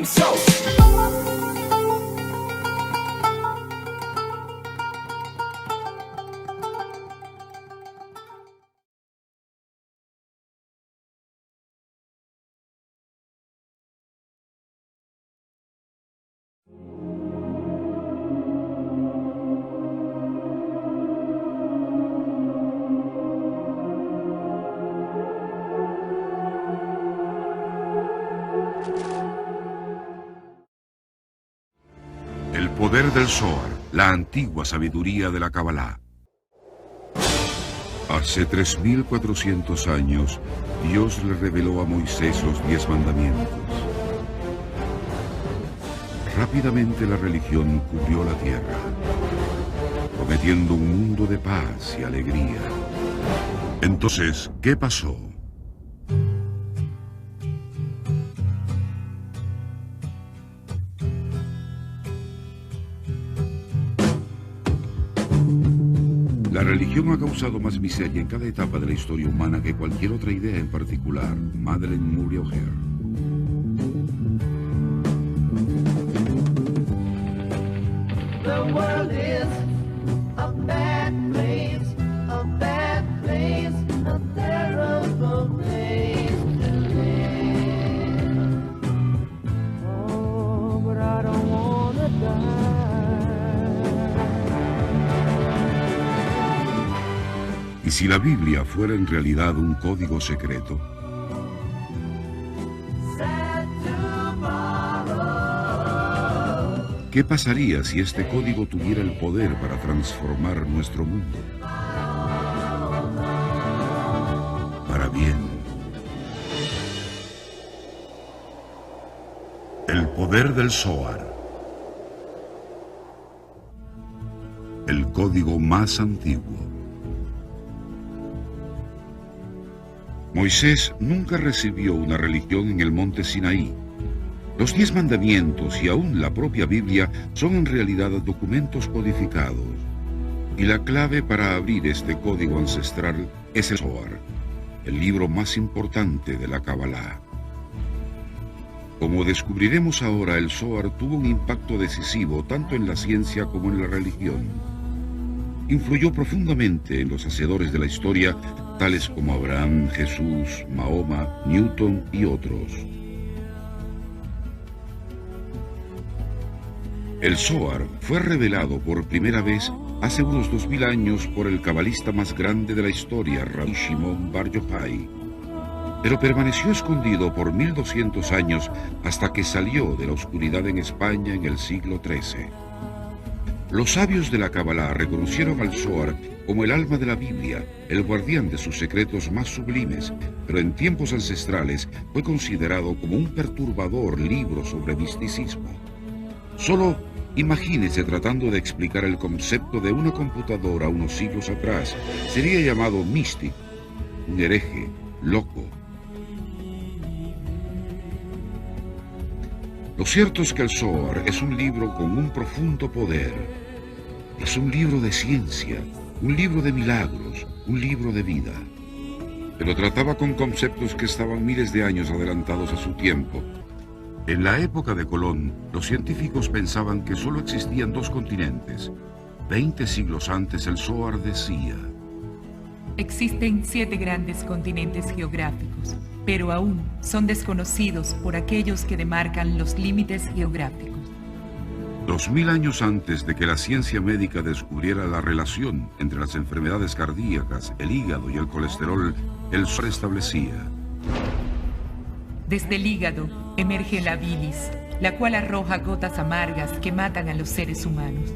Dream Show. El poder del Zohar, la antigua sabiduría de la Kabbalah. Hace 3400 años, Dios le reveló a Moisés los 10 mandamientos. Rápidamente la religión cubrió la tierra, prometiendo un mundo de paz y alegría. Entonces, ¿qué pasó? La religión ha causado más miseria en cada etapa de la historia humana que cualquier otra idea en particular. Madeleine Murray O'Hair. The world is a bad place, a bad place, a terrible place to live. Oh, but I don't wanna die. ¿Y si la Biblia fuera en realidad un código secreto? ¿Qué pasaría si este código tuviera el poder para transformar nuestro mundo? Para bien. El poder del Zohar. El código más antiguo. Moisés nunca recibió una religión en el monte Sinaí. Los 10 mandamientos y aún la propia Biblia son en realidad documentos codificados. Y la clave para abrir este código ancestral es el Zohar, el libro más importante de la Kabbalah. Como descubriremos ahora, el Zohar tuvo un impacto decisivo tanto en la ciencia como en la religión. Influyó profundamente en los hacedores de la historia, tales como Abraham, Jesús, Mahoma, Newton y otros. El Zohar fue revelado por primera vez hace unos 2000 años por el cabalista más grande de la historia, Rabbi Shimon Bar Yochai, pero permaneció escondido por 1200 años hasta que salió de la oscuridad en España en el siglo XIII. Los sabios de la Kabbalah reconocieron al Zohar como el alma de la Biblia, el guardián de sus secretos más sublimes, pero en tiempos ancestrales fue considerado como un perturbador libro sobre misticismo. Solo imagínese tratando de explicar el concepto de una computadora unos siglos atrás. Sería llamado místico, un hereje, loco. Lo cierto es que el Zohar es un libro con un profundo poder. Es un libro de ciencia, un libro de milagros, un libro de vida. Pero trataba con conceptos que estaban miles de años adelantados a su tiempo. En la época de Colón, los científicos pensaban que solo existían 2 continentes. 20 siglos antes, el Zohar decía: existen 7 grandes continentes geográficos, pero aún son desconocidos por aquellos que demarcan los límites geográficos. 2000 años antes de que la ciencia médica descubriera la relación entre las enfermedades cardíacas, el hígado y el colesterol, el Zohar establecía: desde el hígado emerge la bilis, la cual arroja gotas amargas que matan a los seres humanos.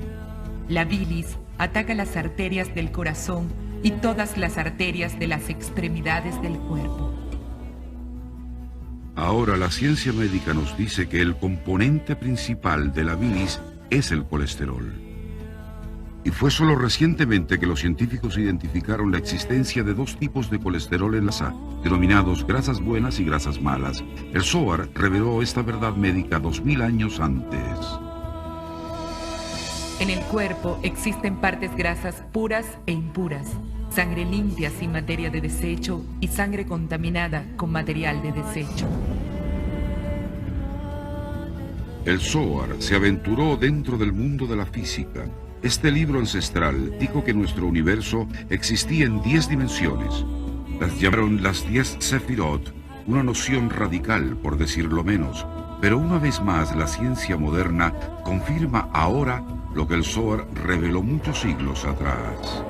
La bilis ataca las arterias del corazón y todas las arterias de las extremidades del cuerpo. Ahora la ciencia médica nos dice que el componente principal de la bilis es el colesterol. Y fue solo recientemente que los científicos identificaron la existencia de 2 tipos de colesterol en la sangre, denominados grasas buenas y grasas malas. El Zohar reveló esta verdad médica 2000 años antes. En el cuerpo existen partes grasas puras e impuras, sangre limpia sin materia de desecho y sangre contaminada con material de desecho. El Zohar se aventuró dentro del mundo de la física. Este libro ancestral dijo que nuestro universo existía en 10 dimensiones. Las llamaron las 10 Sefirot, una noción radical, por decirlo menos. Pero una vez más, la ciencia moderna confirma ahora lo que el Zohar reveló muchos siglos atrás.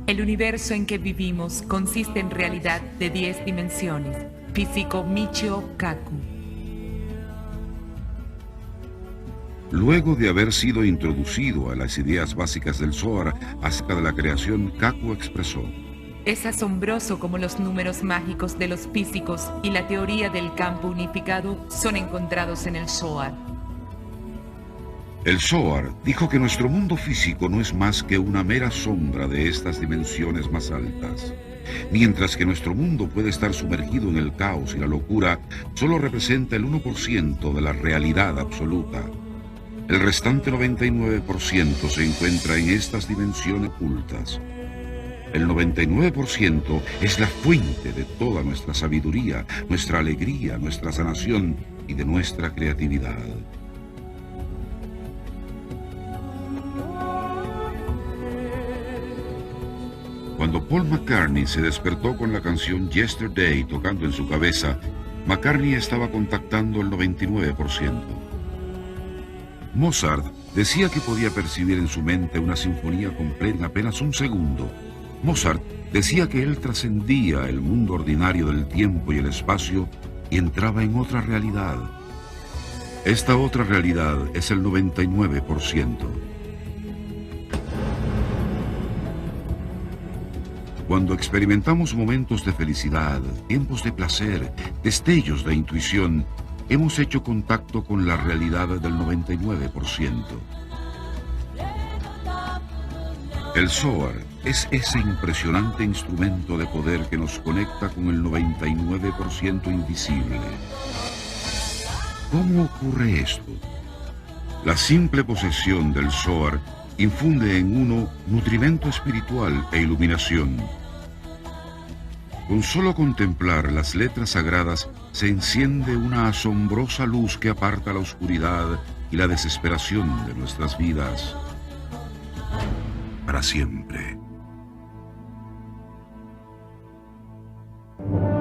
El universo en que vivimos consiste en realidad de 10 dimensiones. Físico Michio Kaku. Luego de haber sido introducido a las ideas básicas del Zohar acerca de la creación, Kaku expresó: Es asombroso cómo los números mágicos de los físicos y la teoría del campo unificado son encontrados en el Zohar. El Zohar dijo que nuestro mundo físico no es más que una mera sombra de estas dimensiones más altas. Mientras que nuestro mundo puede estar sumergido en el caos y la locura, solo representa el 1% de la realidad absoluta. El restante 99% se encuentra en estas dimensiones ocultas. El 99% es la fuente de toda nuestra sabiduría, nuestra alegría, nuestra sanación y de nuestra creatividad. Cuando Paul McCartney se despertó con la canción Yesterday tocando en su cabeza, McCartney estaba contactando el 99%. Mozart decía que podía percibir en su mente una sinfonía completa en apenas un segundo. Mozart decía que él trascendía el mundo ordinario del tiempo y el espacio y entraba en otra realidad. Esta otra realidad es el 99%. Cuando experimentamos momentos de felicidad, tiempos de placer, destellos de intuición, hemos hecho contacto con la realidad del 99%. El Zohar es ese impresionante instrumento de poder que nos conecta con el 99% invisible. ¿Cómo ocurre esto? La simple posesión del Zohar infunde en uno nutrimento espiritual e iluminación. Con solo contemplar las letras sagradas se enciende una asombrosa luz que aparta la oscuridad y la desesperación de nuestras vidas para siempre.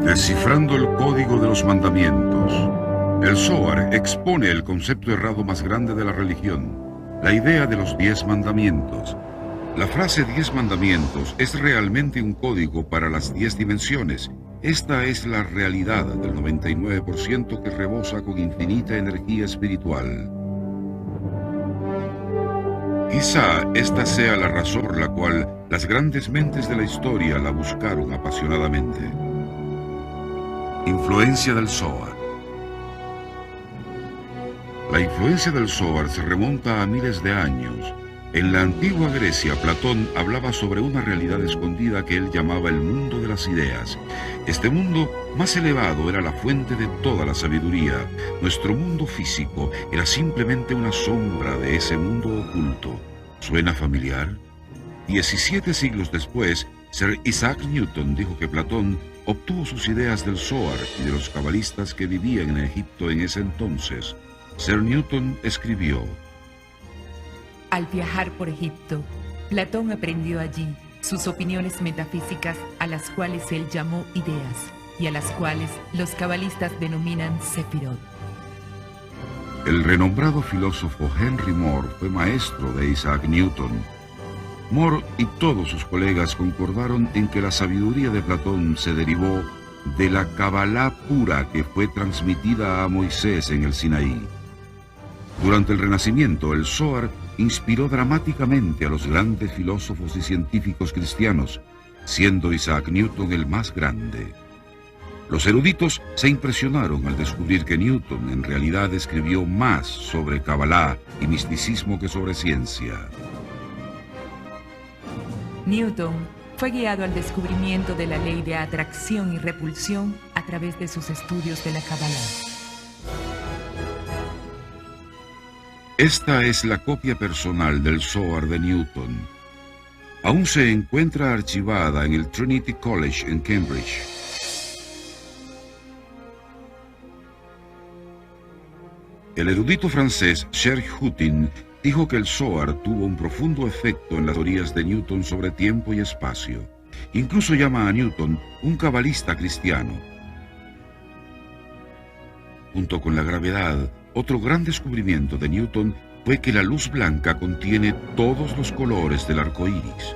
Descifrando el código de los mandamientos, el Zohar expone el concepto errado más grande de la religión, la idea de los 10 mandamientos. La frase 10 mandamientos es realmente un código para las 10 dimensiones. Esta es la realidad del 99% que rebosa con infinita energía espiritual. Quizá esta sea la razón por la cual las grandes mentes de la historia la buscaron apasionadamente. Influencia del Zohar. La influencia del Zohar se remonta a miles de años. En la antigua Grecia, Platón hablaba sobre una realidad escondida que él llamaba el mundo de las ideas. Este mundo más elevado era la fuente de toda la sabiduría. Nuestro mundo físico era simplemente una sombra de ese mundo oculto. ¿Suena familiar? 17 siglos después, Sir Isaac Newton dijo que Platón obtuvo sus ideas del Zohar y de los cabalistas que vivían en Egipto en ese entonces. Sir Newton escribió: Al viajar por Egipto, Platón aprendió allí sus opiniones metafísicas a las cuales él llamó ideas y a las cuales los cabalistas denominan Sefirot. El renombrado filósofo Henry Moore fue maestro de Isaac Newton. Moore y todos sus colegas concordaron en que la sabiduría de Platón se derivó de la Kabbalah pura que fue transmitida a Moisés en el Sinaí. Durante el Renacimiento, el Zohar inspiró dramáticamente a los grandes filósofos y científicos cristianos, siendo Isaac Newton el más grande. Los eruditos se impresionaron al descubrir que Newton en realidad escribió más sobre Kabbalah y misticismo que sobre ciencia. Newton fue guiado al descubrimiento de la ley de atracción y repulsión a través de sus estudios de la Kabbalah. Esta es la copia personal del Zohar de Newton. Aún se encuentra archivada en el Trinity College en Cambridge. El erudito francés Serge Hutin dijo que el Zohar tuvo un profundo efecto en las teorías de Newton sobre tiempo y espacio. Incluso llama a Newton un cabalista cristiano. Junto con la gravedad, otro gran descubrimiento de Newton fue que la luz blanca contiene todos los colores del arco iris.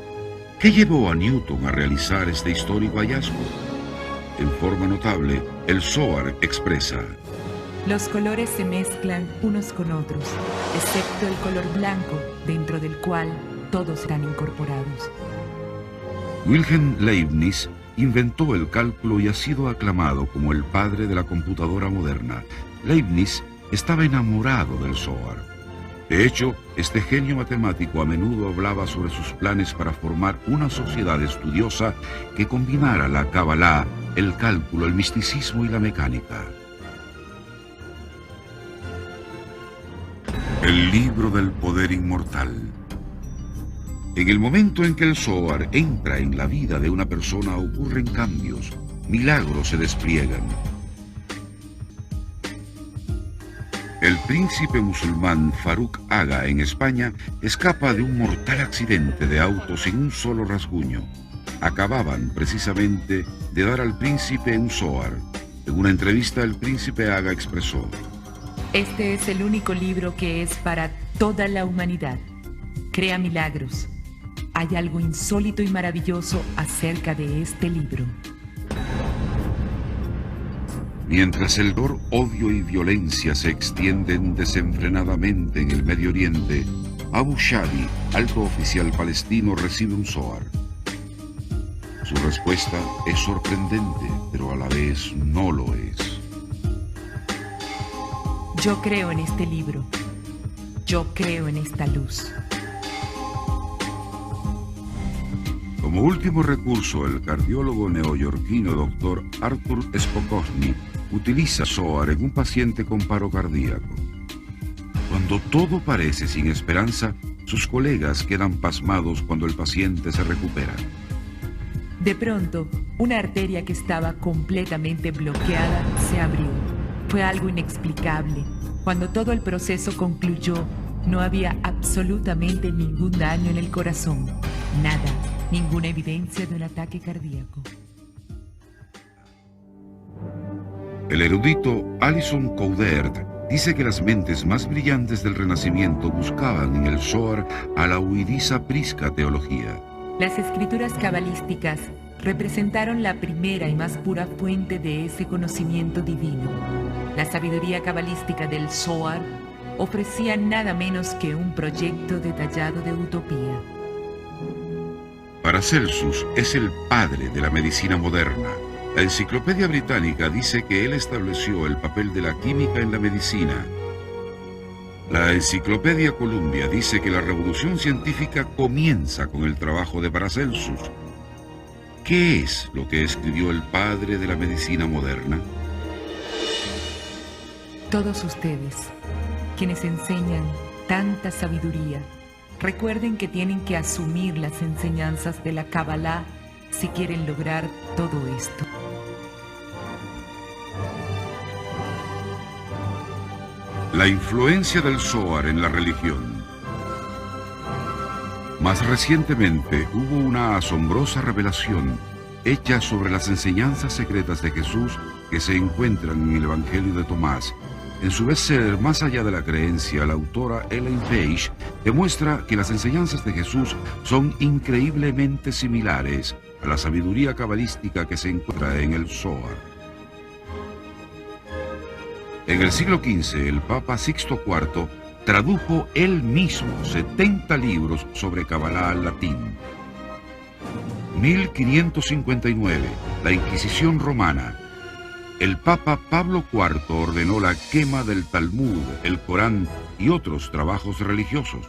¿Qué llevó a Newton a realizar este histórico hallazgo? En forma notable, el Zohar expresa: los colores se mezclan unos con otros, excepto el color blanco, dentro del cual todos están incorporados. Wilhelm Leibniz inventó el cálculo y ha sido aclamado como el padre de la computadora moderna. Leibniz estaba enamorado del Zohar. De hecho, este genio matemático a menudo hablaba sobre sus planes para formar una sociedad estudiosa que combinara la Kabbalah, el cálculo, el misticismo y la mecánica. El libro del poder inmortal. En el momento en que el Zohar entra en la vida de una persona ocurren cambios, milagros se despliegan. El príncipe musulmán Faruk Aga en España escapa de un mortal accidente de auto sin un solo rasguño. Acababan precisamente de dar al príncipe un Zohar. En una entrevista el príncipe Aga expresó: este es el único libro que es para toda la humanidad. Crea milagros. Hay algo insólito y maravilloso acerca de este libro. Mientras el dolor, odio y violencia se extienden desenfrenadamente en el Medio Oriente, Abu Shadi, alto oficial palestino, recibe un Zohar. Su respuesta es sorprendente, pero a la vez no lo es. Yo creo en este libro. Yo creo en esta luz. Como último recurso, el cardiólogo neoyorquino Dr. Arthur Spokosny utiliza Zohar en un paciente con paro cardíaco. Cuando todo parece sin esperanza, sus colegas quedan pasmados cuando el paciente se recupera. De pronto, una arteria que estaba completamente bloqueada se abrió. Fue algo inexplicable. Cuando todo el proceso concluyó, no había absolutamente ningún daño en el corazón. Nada, ninguna evidencia de un ataque cardíaco. El erudito Alison Coudert dice que las mentes más brillantes del Renacimiento buscaban en el Zohar a la huidiza prisca teología. Las escrituras cabalísticas representaron la primera y más pura fuente de ese conocimiento divino. La sabiduría cabalística del Zohar ofrecía nada menos que un proyecto detallado de utopía. Paracelsus es el padre de la medicina moderna. La Enciclopedia Británica dice que él estableció el papel de la química en la medicina. La Enciclopedia Columbia dice que la revolución científica comienza con el trabajo de Paracelsus. ¿Qué es lo que escribió el padre de la medicina moderna? Todos ustedes, quienes enseñan tanta sabiduría, recuerden que tienen que asumir las enseñanzas de la Kabbalah si quieren lograr todo esto. La influencia del Zohar en la religión. Más recientemente hubo una asombrosa revelación hecha sobre las enseñanzas secretas de Jesús que se encuentran en el Evangelio de Tomás. En su bestseller Más allá de la creencia, la autora Ellen Page demuestra que las enseñanzas de Jesús son increíblemente similares a la sabiduría cabalística que se encuentra en el Zohar. En el siglo XV, el Papa Sixto IV tradujo él mismo 70 libros sobre Kabbalah al latín. 1559, la Inquisición romana. El Papa Pablo IV ordenó la quema del Talmud, el Corán y otros trabajos religiosos.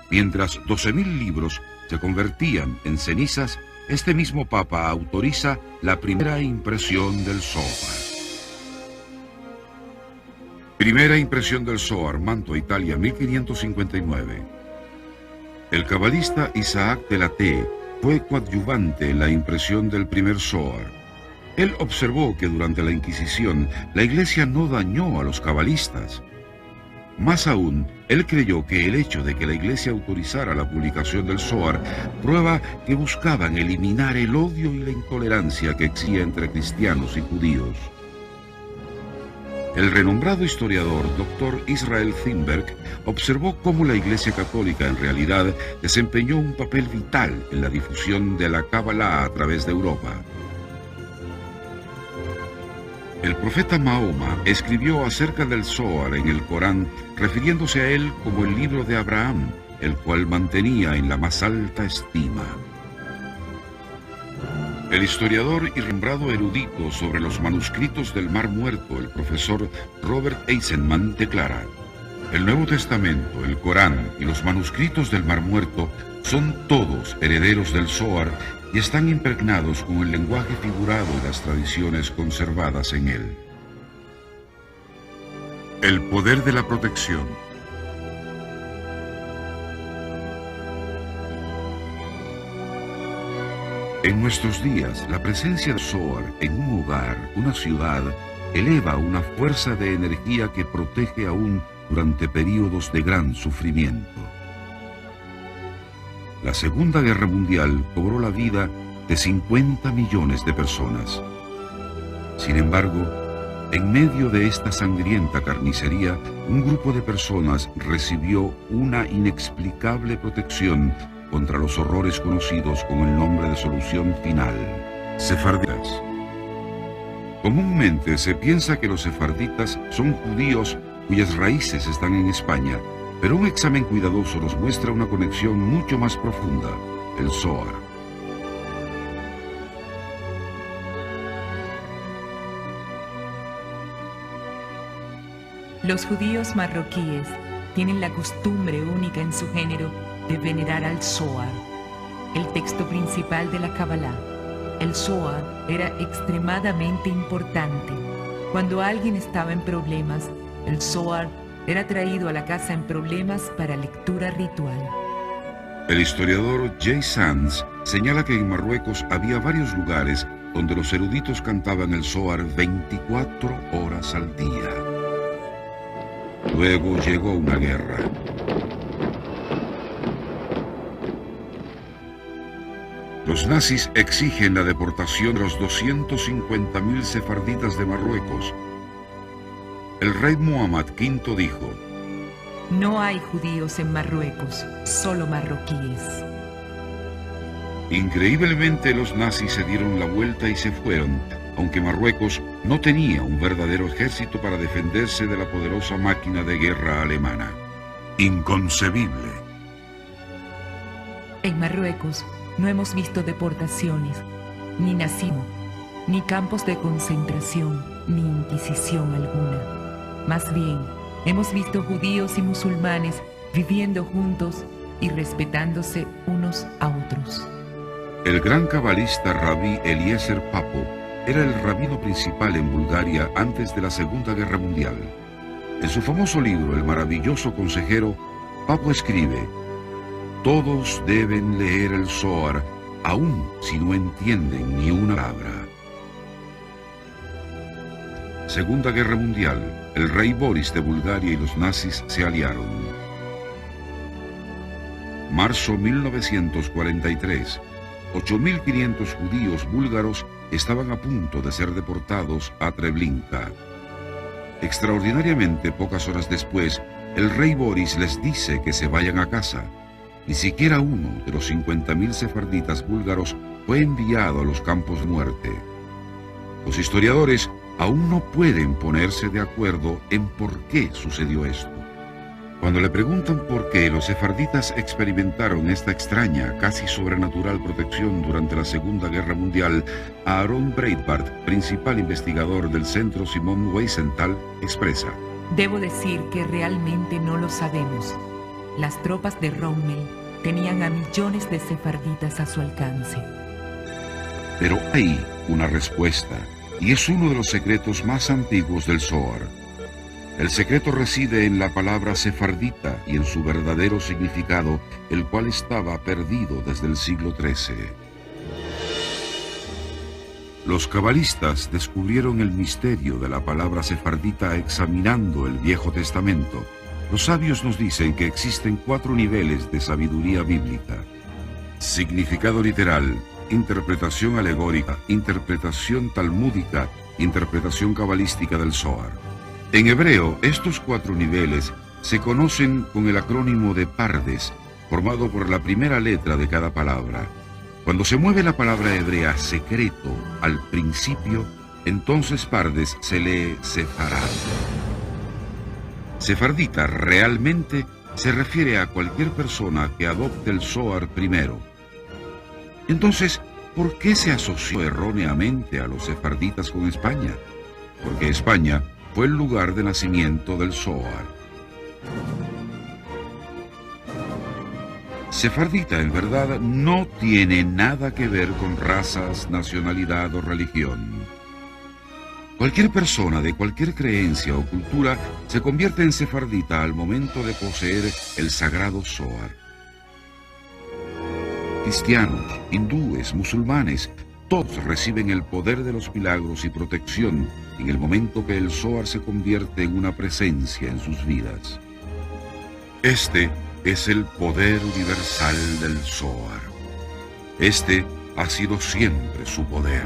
Mientras 12.000 libros se convertían en cenizas, este mismo Papa autoriza la primera impresión del Zohar. Primera impresión del Zohar, Mantua, Italia, 1559. El cabalista Isaac de la T fue coadyuvante en la impresión del primer Zohar. Él observó que durante la Inquisición la Iglesia no dañó a los cabalistas. Más aún, él creyó que el hecho de que la Iglesia autorizara la publicación del Zohar prueba que buscaban eliminar el odio y la intolerancia que existía entre cristianos y judíos. El renombrado historiador Dr. Israel Zimberg observó cómo la Iglesia Católica en realidad desempeñó un papel vital en la difusión de la Kabbalah a través de Europa. El profeta Mahoma escribió acerca del Zohar en el Corán, refiriéndose a él como el libro de Abraham, el cual mantenía en la más alta estima. El historiador y renombrado erudito sobre los manuscritos del Mar Muerto, el profesor Robert Eisenman, declara: el Nuevo Testamento, el Corán y los manuscritos del Mar Muerto son todos herederos del Zohar y están impregnados con el lenguaje figurado y las tradiciones conservadas en él. El poder de la protección. En nuestros días, la presencia del Zohar en un hogar, una ciudad, eleva una fuerza de energía que protege aún durante períodos de gran sufrimiento. La Segunda Guerra Mundial cobró la vida de 50 millones de personas. Sin embargo, en medio de esta sangrienta carnicería, un grupo de personas recibió una inexplicable protección contra los horrores conocidos con el nombre de solución final: sefarditas. Comúnmente se piensa que los sefarditas son judíos cuyas raíces están en España, pero un examen cuidadoso nos muestra una conexión mucho más profunda: el Zohar. Los judíos marroquíes tienen la costumbre única en su género de venerar al Zohar, el texto principal de la Kabbalah. El Zohar era extremadamente importante. Cuando alguien estaba en problemas, el Zohar era traído a la casa en problemas para lectura ritual. El historiador Jay Sands señala que en Marruecos había varios lugares donde los eruditos cantaban el Zohar 24 horas al día. Luego llegó una guerra. Los nazis exigen la deportación de los 250.000 sefarditas de Marruecos. El rey Muhammad V dijo: no hay judíos en Marruecos, solo marroquíes. Increíblemente, los nazis se dieron la vuelta y se fueron, aunque Marruecos no tenía un verdadero ejército para defenderse de la poderosa máquina de guerra alemana. Inconcebible. En Marruecos no hemos visto deportaciones, ni nazismo, ni campos de concentración, ni inquisición alguna. Más bien, hemos visto judíos y musulmanes viviendo juntos y respetándose unos a otros. El gran cabalista Rabí Eliezer Papo era el rabino principal en Bulgaria antes de la Segunda Guerra Mundial. En su famoso libro, El maravilloso consejero, Papo escribe: todos deben leer el Zohar, aun si no entienden ni una palabra. Segunda Guerra Mundial. El rey Boris de Bulgaria y los nazis se aliaron. Marzo 1943. 8.500 judíos búlgaros estaban a punto de ser deportados a Treblinka. Extraordinariamente, pocas horas después, el rey Boris les dice que se vayan a casa. Ni siquiera uno de los 50.000 sefarditas búlgaros fue enviado a los campos de muerte. Los historiadores aún no pueden ponerse de acuerdo en por qué sucedió esto. Cuando le preguntan por qué los sefarditas experimentaron esta extraña, casi sobrenatural protección durante la Segunda Guerra Mundial, Aaron Breitbart, principal investigador del Centro Simon Wiesenthal, expresa: debo decir que realmente no lo sabemos. Las tropas de Rommel tenían a millones de sefarditas a su alcance. Pero hay una respuesta, y es uno de los secretos más antiguos del Zohar. El secreto reside en la palabra sefardita y en su verdadero significado, el cual estaba perdido desde el siglo XIII. Los cabalistas descubrieron el misterio de la palabra sefardita examinando el Viejo Testamento, Los sabios nos dicen que existen 4 niveles de sabiduría bíblica: significado literal, interpretación alegórica, interpretación talmúdica, interpretación cabalística del Zohar. En hebreo, estos 4 niveles se conocen con el acrónimo de Pardes, formado por la primera letra de cada palabra. Cuando se mueve la palabra hebrea secreto al principio, entonces Pardes se lee Sefarad. Sefardita realmente se refiere a cualquier persona que adopte el Zohar primero. Entonces, ¿por qué se asoció erróneamente a los sefarditas con España? Porque España fue el lugar de nacimiento del Zohar. Sefardita, en verdad, no tiene nada que ver con razas, nacionalidad o religión. Cualquier persona de cualquier creencia o cultura se convierte en sefardita al momento de poseer el sagrado Zohar. Cristianos, hindúes, musulmanes, todos reciben el poder de los milagros y protección en el momento que el Zohar se convierte en una presencia en sus vidas. Este es el poder universal del Zohar. Este ha sido siempre su poder.